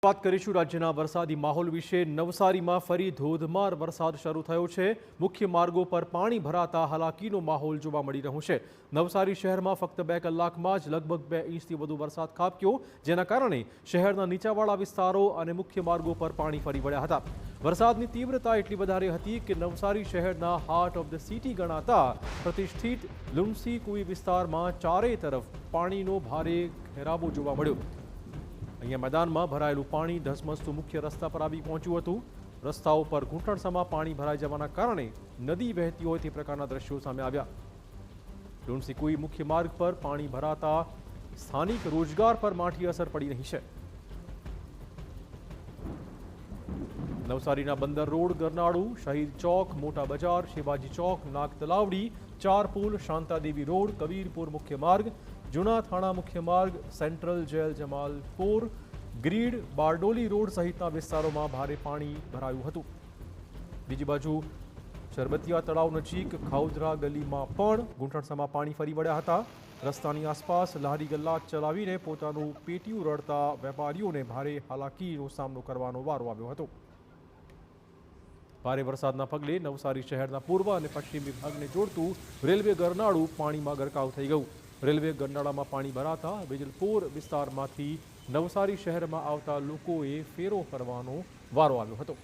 વાત કરીશું રાજ્યના વરસાદી માહોલ વિશે। નવસારીમાં ફરી ધોધમાર વરસાદ શરૂ થયો છે। મુખ્ય માર્ગો પર પાણી ભરાતા હાલાકીનો માહોલ જોવા મળી રહ્યો છે। નવસારી શહેરમાં ફક્ત 2 કલાકમાં જ લગભગ 2 ઇંચથી વધુ વરસાદ ખાબક્યો, જેના કારણે શહેરના નીચાણવાળા વિસ્તારો અને મુખ્ય માર્ગો પર પાણી ફરી વળ્યા હતા। વરસાદની તીવ્રતા એટલી વધારે હતી કે નવસારી શહેરના હાર્ટ ઓફ ધ સિટી ગણાતા પ્રતિષ્ઠિત લુણસી કુઈ વિસ્તારમાં ચારે તરફ પાણીનો ભારે ઘેરાવો જોવા મળ્યો। અહીંયા मैदाનમાં ભરાયેલું પાણી ધસમસતું મુખ્ય રસ્તા પર આવી પહોંચ્યું હતું। રસ્તાઓ પર ઘૂંટણસમાં પાણી ભરાઈ જવાના કારણે નદી વહેતી હોય તે પ્રકારના દ્રશ્યો સામે આવ્યા। લુણસી કુઈ મુખ્ય માર્ગ પર પાણી ભરાતા સ્થાનિક રોજગાર પર માઠી અસર પડી રહી છે। નવસારીના બંદર રોડ, ગરનાળુ, શહીદ ચોક, મોટા બજાર, શિવાજી ચોક, નાગ તલાવડી, ચાર પુલ, શાંતાદેવી રોડ, કબીરપુર મુખ્ય માર્ગ, જૂના થાણા મુખ્ય માર્ગ, central jail Jamalpur, grid, Bardoli road સહિતના વિસ્તારોમાં ભારે પાણી ભરાયું હતું। બીજી બાજુ શરબતિયા તળાવ નજીક ખાઉદરા ગલીમાં પણ ઘૂંટણસમાં પાણી ફરી વળ્યા હતા। રસ્તાની આસપાસ લારી ગલ્લા ચલાવીને પોતાનું પેટીયું રળતા વેપારીઓને ભારે હાલાકીનો સામનો કરવાનો વારો આવ્યો હતો। ભારે વરસાદના પગલે નવસારી શહેરના પૂર્વ અને પશ્ચિમ વિભાગને જોડતું રેલવે ગરનાળું પાણીમાં ગરકાવ થઈ ગયું। રેલવે ગરનાળામાં પાણી ભરાતા વેજલપુર વિસ્તારમાંથી નવસારી શહેરમાં આવતા લોકોએ ફેરો ફરવાનો વારો આવ્યો હતો।